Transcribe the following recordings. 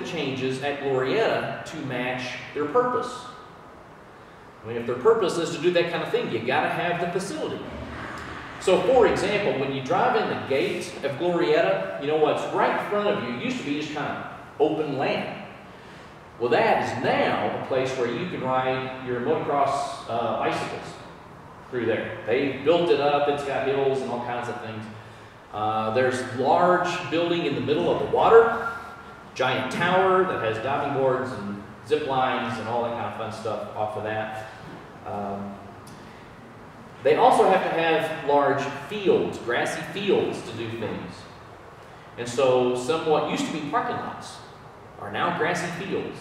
changes at Glorieta to match their purpose. I mean, if their purpose is to do that kind of thing, you got to have the facility. So, for example, when you drive in the gate of Glorieta, you know what's right in front of you used to be just kind of open land. Well, that is now a place where you can ride your motocross bicycles through there. They built it up. It's got hills and all kinds of things. There's a large building in the middle of the water, giant tower that has diving boards and zip lines and all that kind of fun stuff off of that. They also have to have large fields, grassy fields to do things. And so some what used to be parking lots are now grassy fields.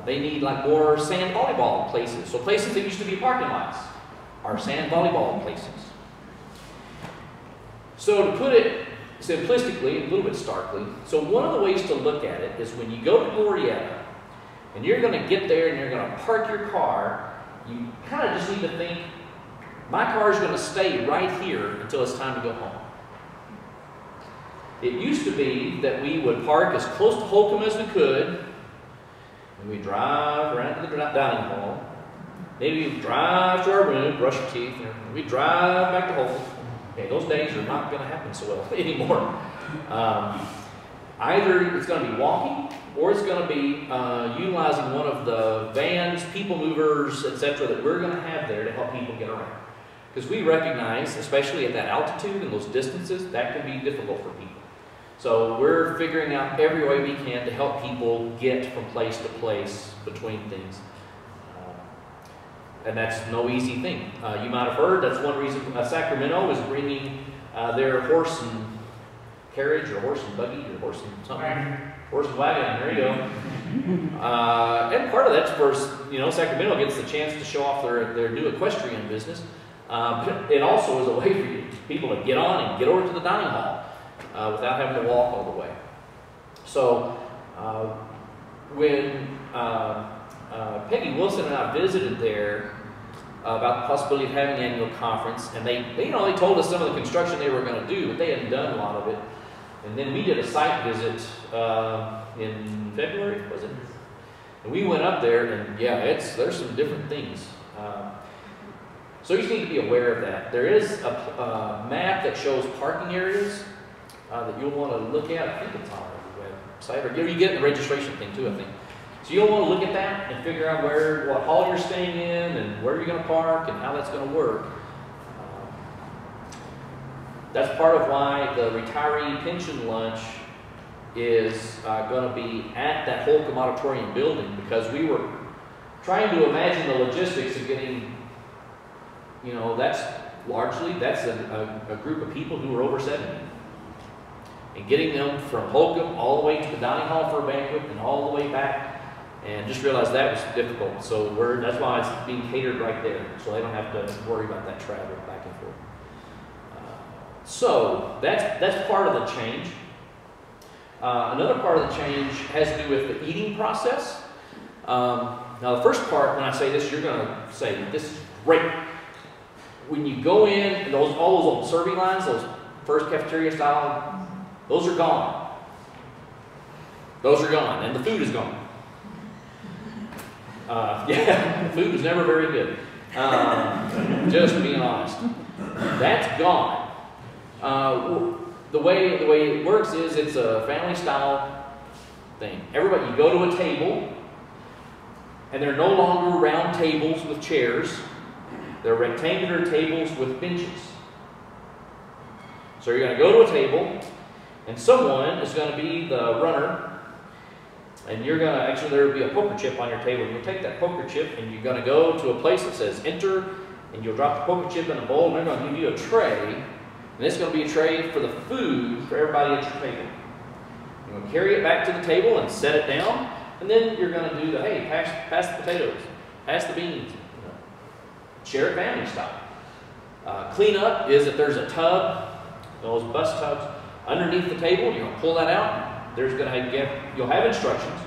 They need like more sand volleyball places. So places that used to be parking lots are sand volleyball places. So to put it simplistically, a little bit starkly, so one of the ways to look at it is when you go to Glorieta and you're going to get there and you're going to park your car, you kind of just need to think, my car is going to stay right here until it's time to go home. It used to be that we would park as close to Holcomb as we could, and we'd drive around to the dining hall. Maybe we'd drive to our room, brush our teeth, and we'd drive back to Holcomb. Okay, those days are not going to happen so well anymore. Either it's going to be walking, or it's going to be utilizing one of the vans, people movers, etc., that we're going to have there to help people get around. Because we recognize, especially at that altitude and those distances, that can be difficult for people. So we're figuring out every way we can to help people get from place to place between things. And that's no easy thing. You might have heard that's one reason Sacramento is bringing their horse and carriage, or horse and buggy, or horse and something. Horse and wagon, there you go. And part of that's for, Sacramento gets the chance to show off their new equestrian business. It also is a way for people to get on and get over to the dining hall without having to walk all the way. So when Peggy Wilson and I visited there about the possibility of having an annual conference, and they told us some of the construction they were going to do, but they hadn't done a lot of it. And then we did a site visit in February, was it? And we went up there, and yeah, there's some different things. So you just need to be aware of that. There is a map that shows parking areas that you'll want to look at. I think it's on our website, or you get the registration thing too, I think. So you'll want to look at that and figure out what hall you're staying in and where you're going to park and how that's going to work. That's part of why the retiree pension lunch is going to be at that Holcomb Auditorium building, because we were trying to imagine the logistics of getting, that's a group of people who are over 70. And getting them from Holcomb all the way to the dining hall for a banquet and all the way back. And just realized that was difficult. So that's why it's being catered right there. So they don't have to worry about that travel back and forth. So that's part of the change. Another part of the change has to do with the eating process. Now the first part, when I say this, you're going to say, this is great. When you go in, and all those old serving lines, those first cafeteria style, those are gone. Those are gone, and the food is gone. The food was never very good. Just being honest. That's gone. The way it works is it's a family style thing. Everybody, you go to a table, and they're no longer round tables with chairs. They're rectangular tables with benches. So you're going to go to a table, and someone is going to be the runner, and you're going to, actually there will be a poker chip on your table. You'll take that poker chip, and you're going to go to a place that says enter, and you'll drop the poker chip in a bowl, and they're going to give you a tray, and it's going to be a tray for the food for everybody at your table. You're going to carry it back to the table and set it down, and then you're going to do the, hey, pass the potatoes, pass the beans. Share it family style. Clean up is that there's a tub, those bus tubs, underneath the table. You're going to pull that out. You'll have instructions.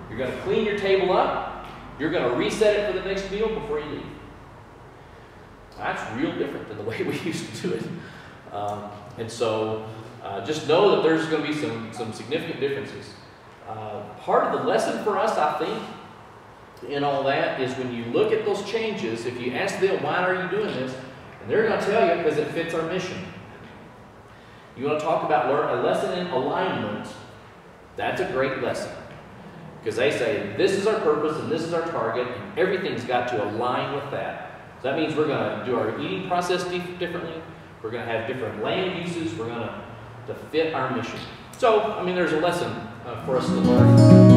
You're going to clean your table up. You're going to reset it for the next meal before you leave. That's real different than the way we used to do it. And so just know that there's going to be some significant differences. Part of the lesson for us, I think, in all that is when you look at those changes, if you ask them, why are you doing this? And they're going to tell you, because it fits our mission. You want to talk about a lesson in alignment, that's a great lesson. Because they say, this is our purpose and this is our target, and everything's got to align with that. So that means we're going to do our eating process differently. We're going to have different land uses. We're going to fit our mission. So, I mean, there's a lesson for us to learn.